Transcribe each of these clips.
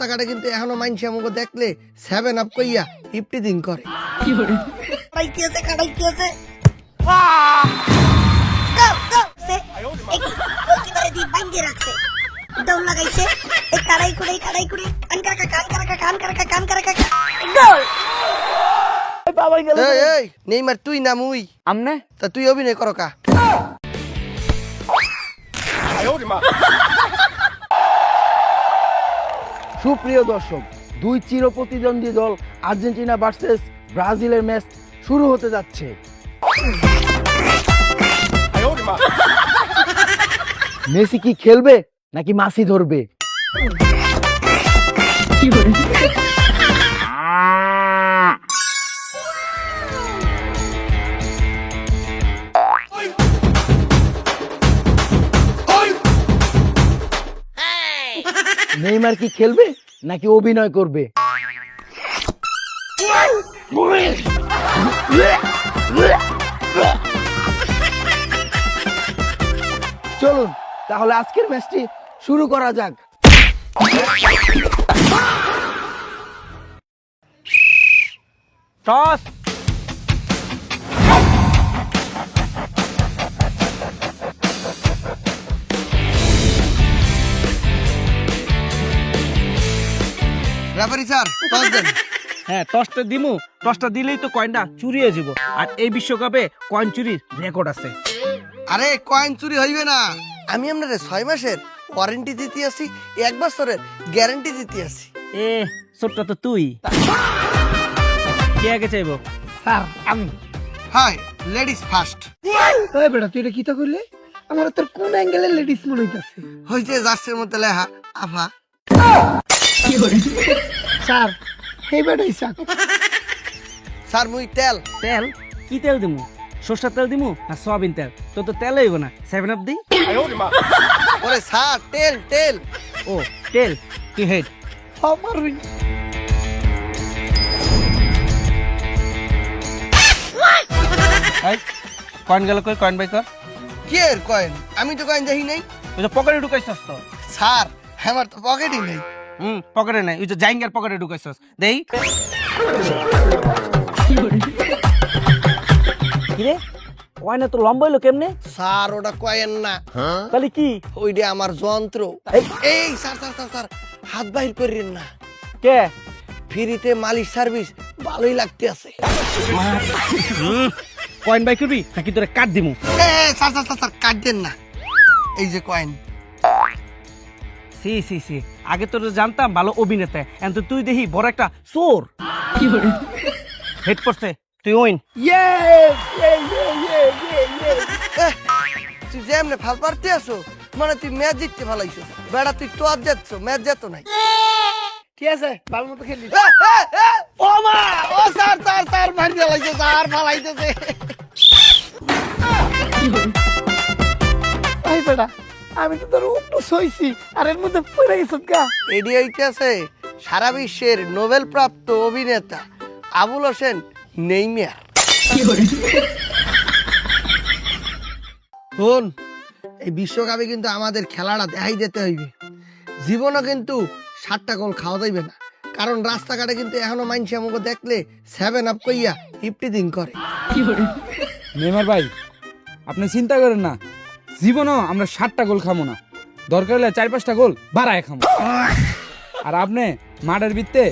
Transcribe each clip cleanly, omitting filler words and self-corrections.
টাকাটা কিন্তু এখনো মাইনছে আমাকে দেখলে 7 আপ কইয়া 50 দিন করে। খাড়াইতে আছে গোলকিপারে দি বাইন্ধে রাখছে, দৌড় লাগাইছে, এই কাড়াই করে কান কারাকা গোল। এই নেইমার তুই না মুই আমনে তা তুই অভিনয় করো কা? সুপ্রিয় দর্শক, দুই চিরপ্রতিদ্বন্দ্বী দল আর্জেন্টিনা ভার্সেস ব্রাজিলের ম্যাচ শুরু হতে যাচ্ছে। মেসি কি খেলবে নাকি মাসি ধরবে? নেইমার কি খেলবে নাকি অভিনয় করবে? চলুন তাহলে আজকের ম্যাচটি শুরু করা যাক। টস। রেফারি স্যার টস দেন। হ্যাঁ, টসটা দিমু। টসটা দিলেই তো কয়েনটা চুরি হয়ে যাব, আর এই বিশ্বকাপে কয়েন চুরির রেকর্ড আছে। আরে কয়েন চুরি হইবে না, আমি আপনারে 6 মাসের ওয়ারেন্টি দিতে আসি, 1 বছরের গ্যারান্টি দিতে আসি। এ ছোট্ট তো তুই। কে আগে চাইবো? স্যার আমি। Hi ladies first. ওই বেটা তুই এটা কি তা কইলে? আমার তোর কোন অ্যাঙ্গেলে লেডিস মনে হইতাছে? হইছে জার্সির মধ্যে লেখা আফা। স্যার এই বেটাই স্যার। স্যার মুই তেল। তেল? কি তেল দিমু? সরষের তেল দিমু না সয়াবিন তেল? তো তো তেল হইব না, 7 আপ দিই। ওরে স্যার তেল তেল। ও তেল, তুই হেড। আমার কয়েন গেল কই? কয়েন বাই কর। কি এর কয়েন? আমি তো কয়েন দেখি নাই। ওই যে পকেটে ঢুকাইছস তো। স্যার আমার তো পকেটই নেই। পকেটে নাই, ওই যে জাইঙ্গার পকেটে ঢুকাইছস। দেই কিরে, কয়েন তো লম্বা হইলো কেমনে? স্যার ওটা কয়েন না, তাহলে কি? ওইটা আমার যন্ত্র। এই স্যার স্যার স্যার স্যার হাত বাহির করিয়েন না, কে? ফ্রিতে মালিশ সার্ভিস ভালোই লাগতে আছে। কয়েন বাই করবি নাকি তোরে কাট দিমু? স্যার স্যার স্যার স্যার কাট দেন না, এই যে কয়েন। সি সি সি, আগে তোর জানতাম ভালো অভিনেতা, এখন তো তুই দেখি বড় একটা চোর। হেড করছে তুই ওইন। তুই যে এমনি ফাল পারতে আসো, মানে তুই ম্যাচ জিততে ভালাইছো। বেড়া তুই তো আর যাচ্ছ, ম্যাচ যেত নাই। ঠিক আছে, ভালো মতো খেলি। ও মা, ও স্যার স্যার স্যার মারি ফেলাইছে, স্যার ফালাইতেছে। এই বেটা আমি তো তোর উপর সইছি, আর এর মধ্যে পড়ে গেছত গা। এডি হইতেছে সারা বিশ্বের নোবেল প্রাপ্ত অভিনেতা আবুল হোসেন নেইমার। শোন, এই বিশ্বকাপে কিন্তু আমাদের খেলাটা দেখাই দিতে হইবে। জীবনও কিন্তু 7টা গোল খাওয়া যাইবে না, কারণ রাস্তাঘাটে কিন্তু এখনো মাইনছে আমাকে দেখলে 7 আপ কইয়া 50 দিন করে। নেইমার ভাই, আপনি চিন্তা করেন না, জীবনও আমরা 7টা গোল খামো না, দরকার হলে 4-5টা গোল বাড়ায় খামো। আর আপনি মাঠের ভিত্তে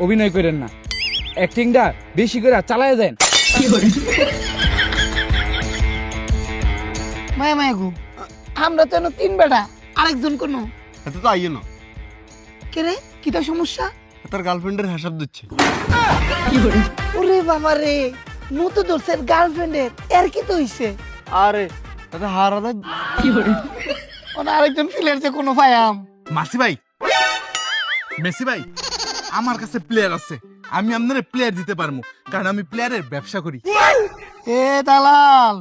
অভিনয় করেন না, অ্যাক্টিংটা বেশি করে চালায় দেন। মায়া মায়া গো, আমরা তো 3 বেটা, আরেকজন কোন এটা তো আইও না, কে রে? কি তার সমস্যা? তার গার্লফ্রেন্ডের হিসাব দিচ্ছে। ওরে বাবা রে, মতো দোষের গার্লফ্রেন্ডের এর কি তো হইছে? আরে এটা হারা দেয়। ওনা আরেকজন প্লেয়ার যে কোনো পায়াম। মাসি ভাই, মেসি ভাই, আমার কাছে প্লেয়ার আছে, আমি আপনারে প্লেয়ার দিতে পারবো, কারণ আমি প্লেয়ারের ব্যবসা করি। এ দালাল,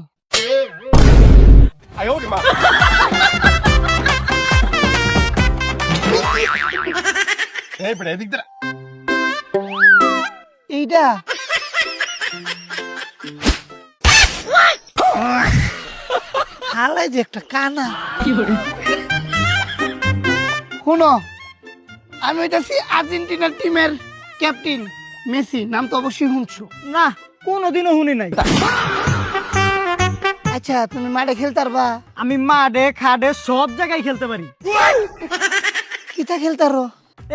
এই বেটা এদিক দাঁড়া। এইটা হালাই যে একটা কানা। শুনো, আমি হইতাছি আর্জেন্টিনার টিমের ক্যাপ্টেন মেসি, নাম তো অবশ্যই শুনছো। না, কোনোদিনও শুনি নাই। আচ্ছা, তুমি মাঠে খেলতে পারবা? আমি মাঠে খাটে সব জায়গায় খেলতে পারি। কিতা খেলতে পারো?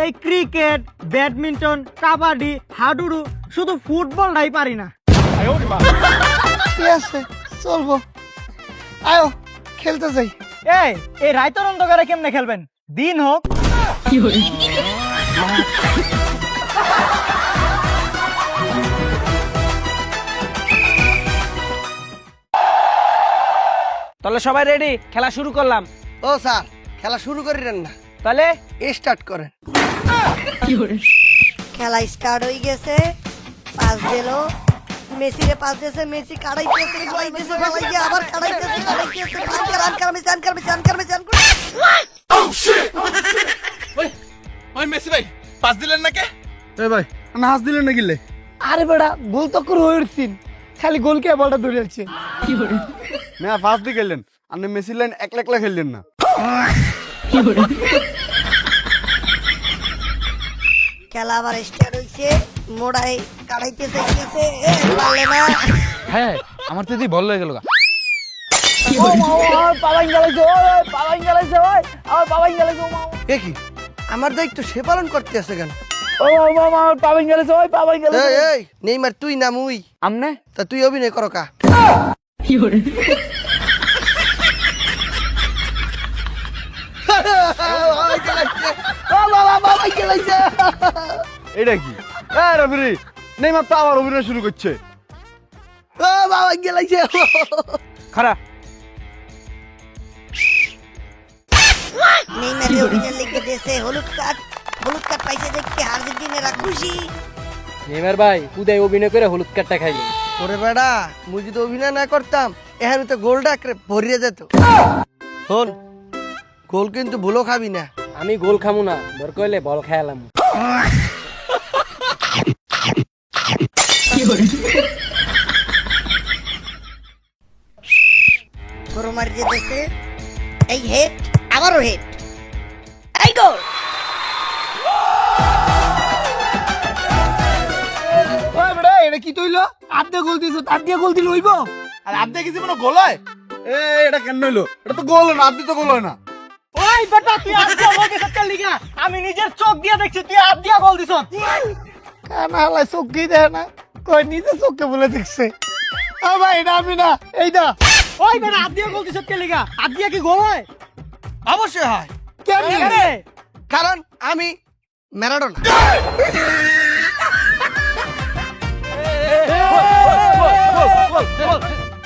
এই ক্রিকেট, ব্যাডমিন্টন, কাবাডি, হাডুডু, শুধু ফুটবলটাই পারি না। ঠিক আছে, চলবো। আয়ো খেলতে যাই। এই রাইতর অন্ধকারে কেমনে খেলবেন? দিন হোক। তাহলে সবাই রেডি, খেলা শুরু করলাম। ও স্যার, খেলা শুরু করিলেন না, তাহলে স্টার্ট করেন। খেলা স্টার্ট হয়ে গেছে। পাস দিল, মেসিরে পাস দিয়েছে, মেসি কাড়াইতেছে, কাড়াইতেছে, কাড়াইতে আবার কাড়াইতেছে, কাড়াইতেছে, রান করবে, রান করবে, রান করবে, রান করবে। ওই মেসি ভাই পাস দিলেন না কে? এ ভাই না হাস দিলেন না গিলে? আরে বেটা, গোল তো করে হয়েছিন, খালি গোল কে বলটা ধরে যাচ্ছে। না ফার্স্ট দিয়ে খেললেন, আপনি মেসি লাইন একলা একলা খেললেন না। খেলা আবার স্টার্ট হয়েছে। মোড়াই কাড়াইতেছে, গেছে, পারলে না। হ্যাঁ, আমার তো বল হয়ে গেল। দেখি আমার দায়িত্ব সে পালন করতে আছে কেন? এই, এই, নেইমার তুই না মুই? আমনে তা তুই অভিনয় করো কা? এটা কি? রেফারি নেইমার তো আবার অভিনয় শুরু করছে। খারাপ। নেইমারে অভিনয় লিখে দিয়েছে, হলুদ কার্ড পাইছে দেখতে আর্জেন্টিনারা খুশি। নেইমার ভাই উদয় অভিনয় করে হলুদ কার্ডটা খাইলে। ওরে বেড়া, মুই যদি অভিনয় না করতাম এখানে তো গোলটা ভরিয়ে যেত। শোন, গোল কিন্তু ভুলো খাবি না। আমি গোল খামু না, দরকার হলে বল খেয়ালাম। গরু মারি দিয়েছে, এই হেড, আবারও হেড, এই গোল। ওই বেড়া, এটা কি তৈল? আর্ধে গোল দিছ, তার দিয়ে গোল দিল হইব? আর আপনি কি জীবনে গোল হয়? এটা কেন হইলো? এটা তো গোল না, আপনি তো গোল হয় না। ওই বেটা, তুই হাত দিয়া গোল দিছিস কেন লিগা? আমি নিজের চোখ দিয়ে দেখছি তুই হাত দিয়া গোল দিছিস। কানা হালাই চোখকেই দেখে না, কই নিজে চোখকে বলে দেখছে। ভাই এটা আমি না, এইটা। ওই বেটা, হাত দিয়া গোল দিছিস কেন লিগা? হাত দিয়া কি গোল হয়? অবশ্যই হয়, কেমনে? কারণ আমি ম্যারাডোনা।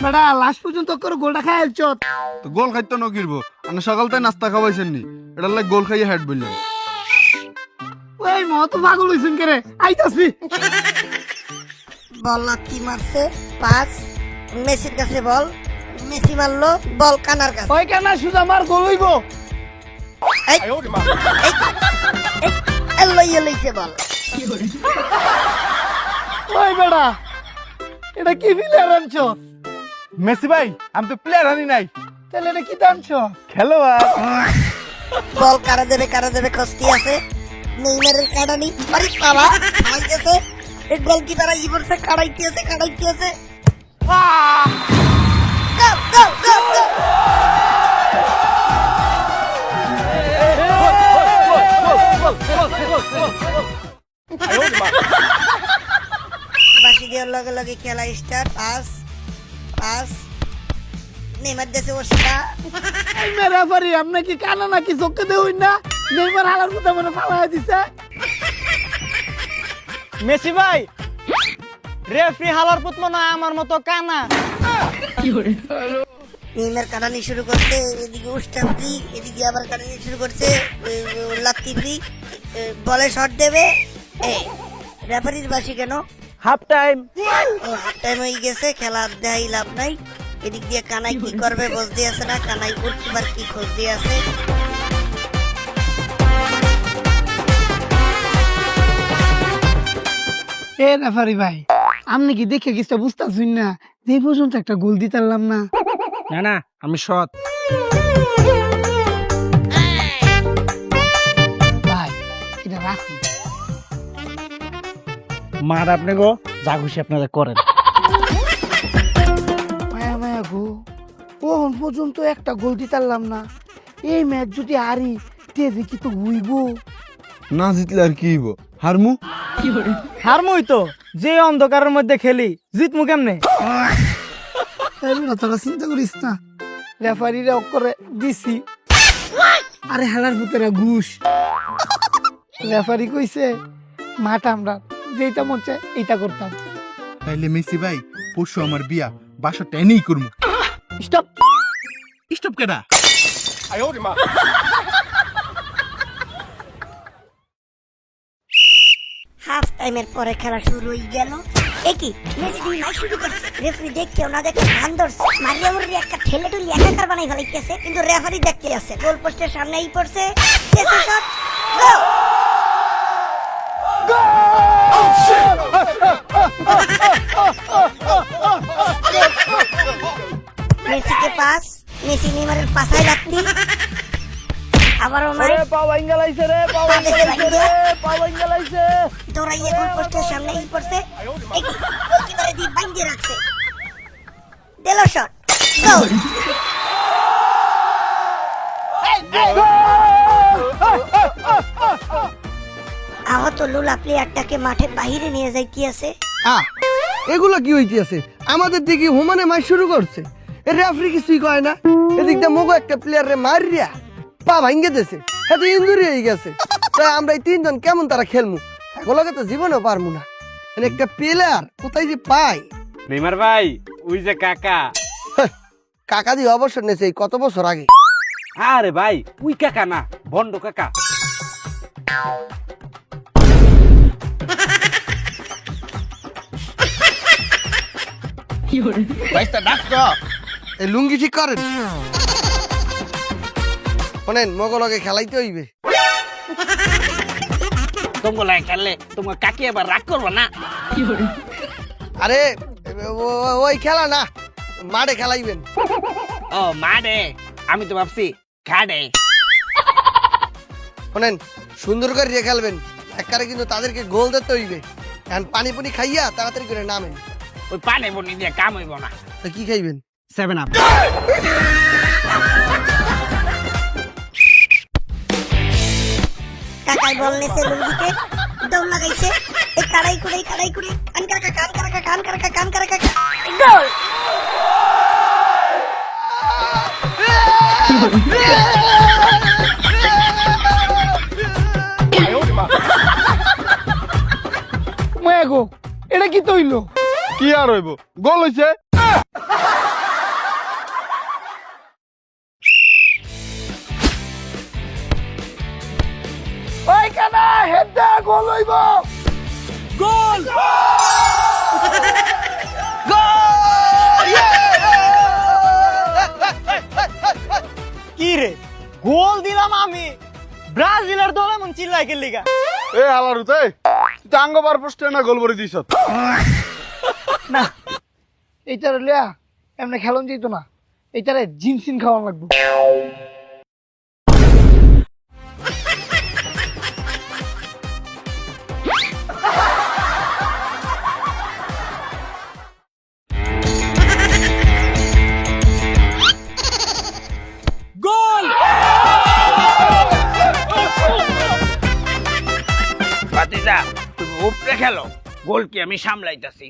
বেটা লাস্ট পর্যন্ত করে গোলটা খাই চত। তো গোল খাইতে ন কিরবো? আপনি সকাল থেকে নাস্তা খাওয়াইছেন নি, এটা লাইক গোল খাইয়ে হেড বললেন। ওই মত পাগল হইছেন কে রে? আইতাছি। বল লাত্তি মারছে, পাস, মেসির কাছে বল, মেসি মারলো, বল কানার কাছে। ওই কানা সুজা মার গোল হইব। এই, লইয়ে লইছে বল। ওই বেটা, এটা কি প্লেয়ার আনছ? মেসি ভাই আমি তো প্লেয়ার আনি নাই, তাহলে এটা কি আনছ? খেলোয়াড়। বল কারা দেবে খস্তি আছে। নেইমারের কাটানি, আরে বাবা, ভাই গেছে। এক গোলকিপার আই পড়ছে, কাড়াইতে আছে। গোল, গোল, গোল, গোল। বাসি দেওয়ার লগে লগে খেলা স্টার্ট। পাস, নেইমার দেশে ওসিকা। এই মেরে পারি, আপনি কি কানা নাকি চোখকে দেউই না? নেইমার হালার কথা মনে ফালাই দিছে। মেসি ভাই, রেফারি হালার পুত মনে হয় আমার মতো কানা। নেইমার কাটানি শুরু করছে, এদিকে উস্টাম্পি, এদিকে আবার কাটানি শুরু করছে, লাত্তিপি, বলে শট দেবে। রেফারির বাসি কেন? Half time. হাফ টাইম হয়ে গেছে, খেলা আর দেখাই লাভ নাই। এদিক দিয়ে কানাই কি করবে বুঝতে আছে না, কানাই গোলকিপার কি খোঁজ দিয়ে আছে। এ রেফারি ভাই, আপনি কি দেখে কিছু বুঝতেছুন না যে পর্যন্ত একটা গোল দিতে পারলাম না? না না, আমি সৎ। মার আপনি গো যা খুশি আপনারা করেন। মায়া মায়া গো ওহন পর্যন্ত একটা গোল দিতারলাম না। এই ম্যাচ যদি হারি তেজে কি তো হইব। না জিতলে আর কি হইব, হারমু। হারমুই তো, যে অন্ধকারের মধ্যে খেলি জিতমু কেমনে? তোরা চিন্তা করিস না, রেফারিরা অক্ষরে দিছি। আরে হালার ভিতরে ঘুষ। রেফারি কইছে মাঠ আমরা যেটা মন চায় এইটা করতাম। তাইলে মেসি ভাই পরশু আমার বিয়া বাসা টেনেই করমু। স্টপ। স্টপ কেডা? হাফ টাইমের পরে খেলা শুরু হয়ে গেল। একই মেসি দুই ম্যাচ শুরু করছে, রেফারি দেখতেও না দেখে ধান ধরছে, মারিয়া মুরিয়া একটা ঠেলে টুলি একাকার বানাই ফেলাইতেছে, কিন্তু রেফারি দেখতে আছে। গোল পোস্টের সামনেই পড়ছে, পেছে শট, গোল! মেসিকে পাস, মেসি নেইমারের পাশায় লাগতি, আবারও মাই দৌড়াইয়ে গোল পোস্টের সামনেই পড়ছে, একই গোলকিপারে দিয়ে বাইন্ধে রাখছে, দিল শট, গোল! আহত লুলা প্লেয়ারটাকে মাঠের বাইরে নিয়ে যাইতেছে। এগুলো কি হইতেছে? আমাদের দিকে হুমানে মার শুরু করছে, এর রেফারি কিছুই কয় না। এদিক দিয়ে মগো একটা প্লেয়ারে মারিয়া পা ভাঙ্গে দিয়েছে, এত ইঞ্জুরি হয়ে গেছে। তাই আমরা এই তিনজন কেমন তারা খেলমু? এগুলোকে তো জীবনেও পারমু না। একটা প্লেয়ার কোথায় যে পাই? নেইমার ভাই, ওই যে কাকা। কাকা দিয়ে অবসর নেছে এই কত বছর আগে। আরে ভাই, ওই কাকা না, বন্ড কাকা। এই লুঙ্গি ঠিক করেন, শোনেন মগলকে খেলাইতে হইবে। তোমরা খেললে তোমার কাকি আবার রাগ করবো না? আরে ওই খেলা না, মাঠে খেলাইবেন। ও মাঠে, আমি তো ভাবছি ঘাটে। শোনেন সুন্দর করে দিয়ে খেলবেন, একবারে কিন্তু তাদেরকে গোল দিতে হইবে। এখন পানি পুনি খাইয়া তাড়াতাড়ি করে নামেন। ওই পানি বনি দিয়ে কাম হইব না। তা কি খাইবেন? 7 আপ। কাকাই বল নেছে লুঙ্গিতে, দৌড় লাগাইছে, এই কাড়াই কুড়াই কান কাকা গোল! মায়া গো এটা কি তৈল? কি আর হইব, গোল হইছে। ওই কানা হেডটা গোল হইব। কি রে, গোল দিলাম আমি, ব্রাজিলের দলে মন চিল্লাই খেললি গা। এ হালার উতে তুই আঙ্গবার পোস্টে না গোল করে দিছ। না এইটার লিয়া এমনি খেলন যেত না, এইটারে জিনসিন খাওয়ান লাগবে। ভাতিজা, তুমি উপরে খেলো, গোল কি আমি সামলাইতাছি।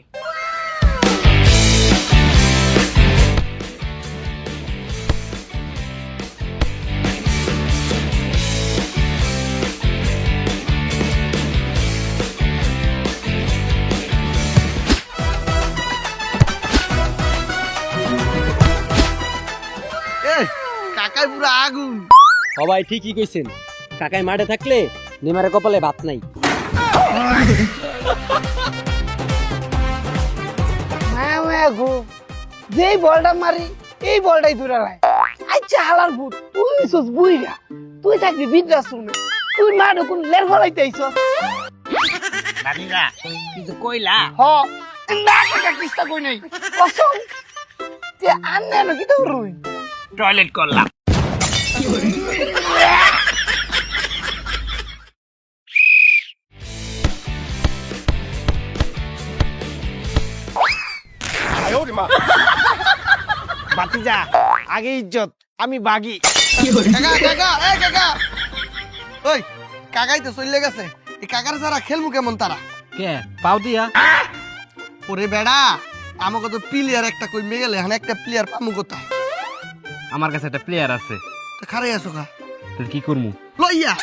কাকাই পুরো আগুন। সবাই ঠিকই কইছেন, কাকাই মাঠে থাকলে নেইমারের কপালে ভাত নাই। মায়া মায়া গো, যেই বলটা মারি এই বলটাই দূরে লাই। আচ্ছা হালার ভূত, তুই সস বুইরা, তুই থাকবি বৃদ্ধাশ্রমে, তুই মাঠ কোন লের ফলাইতে আইছস। ভাতিজা, কিছু কইলা? হ না কাকা কিস্তা কই নাই কসম, তে আন্নে না কি তো রুই টয়লেট করলাম। যা, আগে ইজ্জত, আমি বাগি। কাকা কাকা এই কাকা, ওই কাকাই তো চলে গেছে, এই কাকার ছাড়া খেলবো কেমন তারা? কে পাও দিয়া? ওরে বেড়া, আমাকে তো প্লেয়ার একটা কমে গেলে, এখন একটা প্লেয়ার পামু কোথায়? আমার কাছে একটা প্লেয়ার আছে, তো খারাই আছো কা তুই কি করমু? লইয়া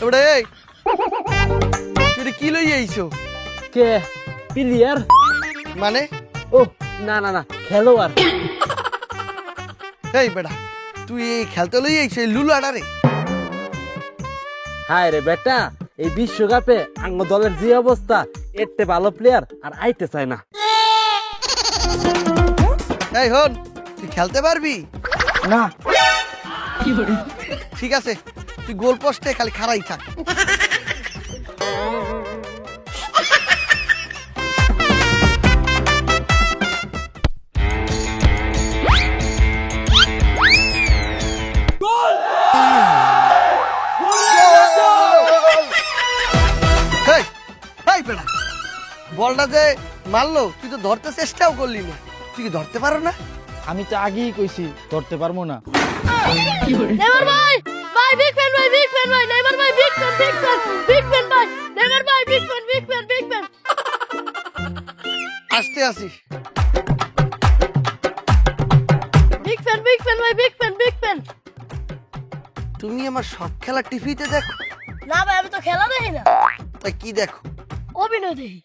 ওরে এই, তুই এটা কি লইয়া আইছো? কে প্লেয়ার? মানে ও না না না, খেলোয়াড়। এই বেড়া, তুই এই খেলতে লইয়া আইছো এই লুলু আডারে? হায় রে বেটা, এই বিশ্বকাপে আঙ্গ দলের যে অবস্থা, এতে ভালো প্লেয়ার আর আইতে চায় না। এই হন, তুই খেলতে পারবি না ঠিক আছে, তুই গোল পোস্টে খালি খাড়াই থাক। এই, এই বেটা, বলটা যে মারলো তুই তো ধরতে চেষ্টাও করলি না, তুই কি ধরতে পারো না? আমি তো আগেই কইছি ধরতে পারবো না। নেইমার ভাই, ভাই বিগ ফ্যান ভাই, বিগ ফ্যান ভাই, নেইমার ভাই big fan, big fan, big fan ভাই, নেইমার ভাই big fan, big fan, big fan. আসতে আসিস। বিগ ফ্যান, বিগ ফ্যান ভাই, বিগ ফ্যান, বিগ ফ্যান। তুমি আমার সব খেলা টিভিতে দেখো? না ভাই, আমি তো খেলা দেখি না, তাই কি দেখো? অভিনয় দেখি।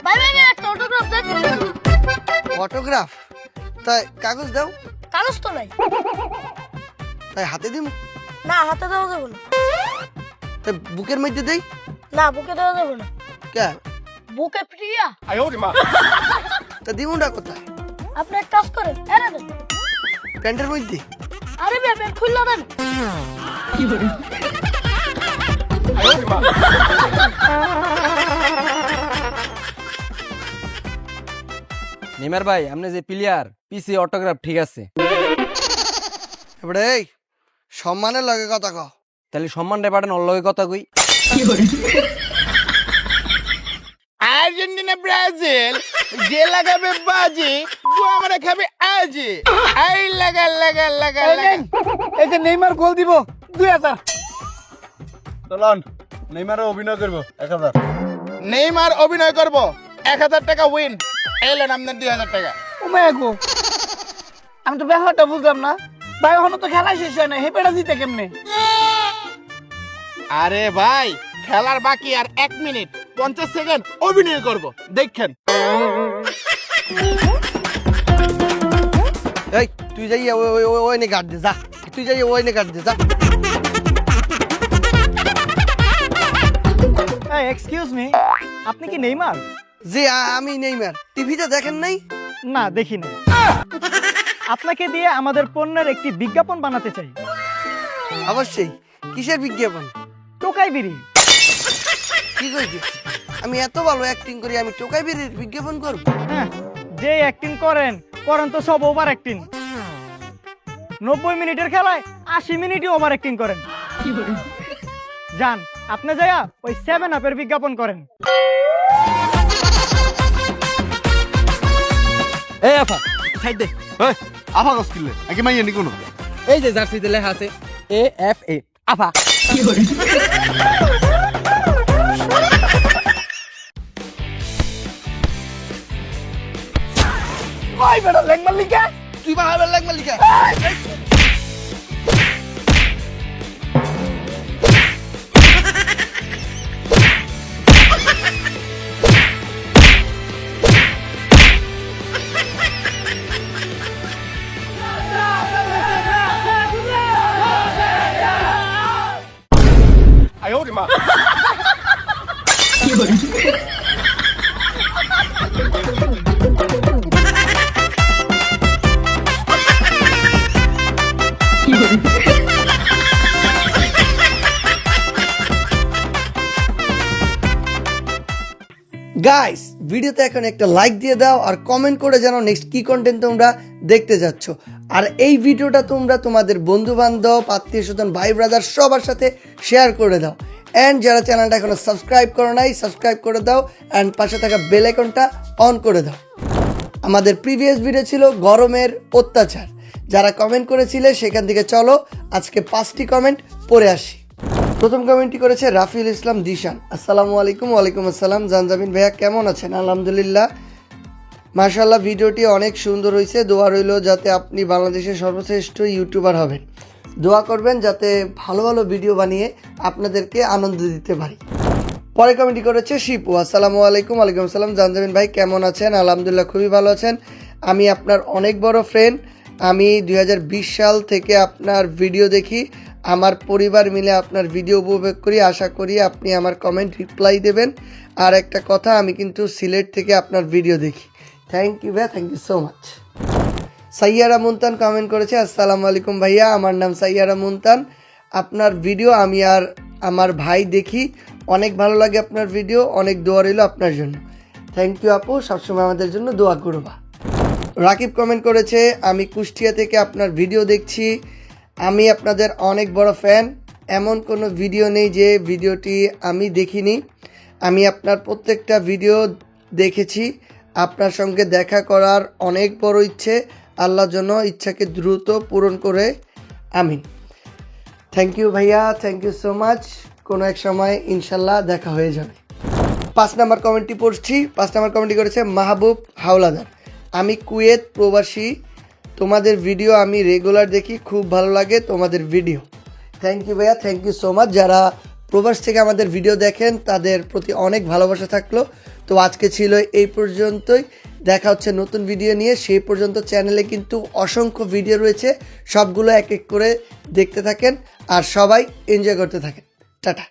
ভাই ভাই ভাই, একটা অটোগ্রাফ দেন। অটোগ্রাফ? তাই কাগজ দাও, কাগজ তো নাই। তাই হাতে দিম, না, হাতে দেওয়া যাবে না। তাই বুকের মধ্যে দেই। না, বুকে দেওয়া যাবে না। কে? বুকে প্রিয়া। তা দিমুটা কোথায়? আপনি এক কাজ করেন, এনে দেন। প্যান্টের মধ্যে? আরে ভাই, প্যান্ট খুললা দেন। নেইমার ভাই, আপনি যে প্লেয়ার, পিসি অটোগ্রাফ ঠিক আছে, এবারে এই সম্মানের লগে কথা কও। তাহলে সম্মানটা পাঠান, ওর লগে কথা কই। আর্জেন্টিনা ব্রাজিল যে লাগাবে বাজি, ও আমরা খাবে আজি। আই লাগা লাগা লাগা এই নেন, এই যে নেইমার গোল দিব 2000। চলন নেইমার অভিনয় করবো 1000। নেইমার অভিনয় করবো 1000 টাকা উইন। এলেন আপনার 2000 টাকা। উমায় গো, আমি তো ব্যাপারটা বুঝলাম না ভাই, এখনো তো খেলা শেষ হয় না, হেপেটা জিতে কেমনে? আরে ভাই, খেলার বাকি আর 1 মিনিট 50 সেকেন্ড অভিনয় করব, দেখেন। এই তুই যাই ওই নে গার্ড দে যা, তুই যাই ওই নে গার্ড দে যা। এক্সকিউজ মি, আপনি কি নেইমার? যে আমি নেইমার, টিভিতে দেখেন নাই? না, দেখি না। আপনাকে দিয়ে আমাদের পণ্যের একটি বিজ্ঞাপন বানাতে চাই। অবশ্যই। কিসের বিজ্ঞাপন? টোকাই বিড়ি। কি কইছিস? আমি এত ভালো অ্যাক্টিং করি, আমি টোকাই বেরির বিজ্ঞাপন করব? হ্যাঁ, যে অ্যাক্টিং করেন তো সব ওভার অ্যাক্টিং। 90 মিনিটের খেলায় 80 মিনিটই ওভার অ্যাক্টিং করেন। যান, আপনি যায়া ওই 7 আপের বিজ্ঞাপন করেন। এই আফা, সাইড দে। এই আফা কস কিলে আগে মাইয়া নি কোন? এই যে জার্সিতে লেখা আছে AFA, আফা। ওই বেটা লেগমার লিখা তুই বাহাবার লাগবে লিখা। গাইস, ভিডিওতে এখন একটা লাইক দিয়ে দাও আর কমেন্ট করে জানাও নেক্সট কি কন্টেন্ট তোমরা দেখতে যাচ্ছ। আর এই ভিডিওটা তোমরা তোমাদের বন্ধু বান্ধব আত্মীয় স্বজন ভাই ব্রাদার সবার সাথে শেয়ার করে দাও। অ্যান্ড যারা চ্যানেলটা এখনো সাবস্ক্রাইব করো নাই সাবস্ক্রাইব করে দাও অ্যান্ড পাশে থাকা বেল আইকনটা অন করে দাও। আমাদের প্রিভিয়াস ভিডিও ছিল গরমের অত্যাচার, যারা কমেন্ট করেছিলে সেখান থেকে চলো আজকে 5টি কমেন্ট পড়ে আসি। প্রথম কমেন্টটি করেছে রাফিউল ইসলাম দিশান। আসসালামু আলাইকুম। ওয়ালাইকুম আসসালাম। জানজামিন ভাইয়া কেমন আছেন? আলহামদুলিল্লাহ মাশাআল্লাহ, ভিডিওটি অনেক সুন্দর হয়েছে। দোয়া রইল যাতে আপনি বাংলাদেশের সর্বশ্রেষ্ঠ ইউটিউবার হবেন। দোয়া করবেন যাতে ভালো ভালো ভিডিও বানিয়ে আপনাদেরকে আনন্দ দিতে পারি। পরে কমেন্টটি করেছে শিপু। আসসালামু আলাইকুম। ওয়ালাইকুম আসসালাম। জানজামিন ভাই কেমন আছেন? আলহামদুলিল্লাহ খুবই ভালো আছেন। আমি আপনার অনেক বড় ফ্রেন্ড। আমি 2020 সাল থেকে আপনার ভিডিও দেখি। আমার পরিবার মিলে আপনার ভিডিও উপভোগ করি। আশা করি আপনি আমার কমেন্ট রিপ্লাই দেবেন। আর একটা কথা, আমি কিন্তু সিলেট থেকে আপনার ভিডিও দেখি। থ্যাংক ইউ ভাইয়া, thank you so much. Saiyara Muntan comment করেছে। আসসালামু আলাইকুম ভাইয়া, আমার নাম সাইয়ারা মুনতান। আপনার ভিডিও আমি আর আমার ভাই দেখি, অনেক ভালো লাগে আপনার ভিডিও। অনেক দোয়া রইল আপনার জন্য। থ্যাংক ইউ আপু, সবসময় আমাদের জন্য দোয়া করবা। রাকিব কমেন্ট করেছে, আমি কুষ্টিয়া থেকে আপনার ভিডিও দেখছি। আমি আপনাদের অনেক বড় ফ্যান। এমন কোনো ভিডিও নেই যে ভিডিওটি আমি দেখিনি। আমি আপনার প্রত্যেকটা ভিডিও দেখেছি। আপনার সঙ্গে দেখা করার অনেক বড় ইচ্ছে। আল্লাহ যেন ইচ্ছাকে দ্রুত পূরণ করে, আমিন। থ্যাংক ইউ ভাইয়া, থ্যাংক ইউ সো মাচ। কোনো এক সময় ইনশাল্লাহ দেখা হয়ে যাবে। 5 নম্বর কমেন্টটি পড়ছি। 5 নম্বর কমেন্টটি করেছে মাহবুব হাওলাদার। আমি কুয়েত প্রবাসী, তোমাদের ভিডিও আমি রেগুলার দেখি, খুব ভালো লাগে তোমাদের ভিডিও। থ্যাংক ইউ ভাইয়া, থ্যাংক ইউ সো মাচ। যারা প্রবাস থেকে আমাদের ভিডিও দেখেন তাদের প্রতি অনেক ভালোবাসা থাকলো। তো আজকে ছিল এই পর্যন্তই। দেখা হচ্ছে নতুন ভিডিও নিয়ে। সেই পর্যন্ত চ্যানেলে কিন্তু অসংখ্য ভিডিও রয়েছে, সবগুলো এক এক করে দেখতে থাকেন আর সবাই এনজয় করতে থাকেন। টাটা।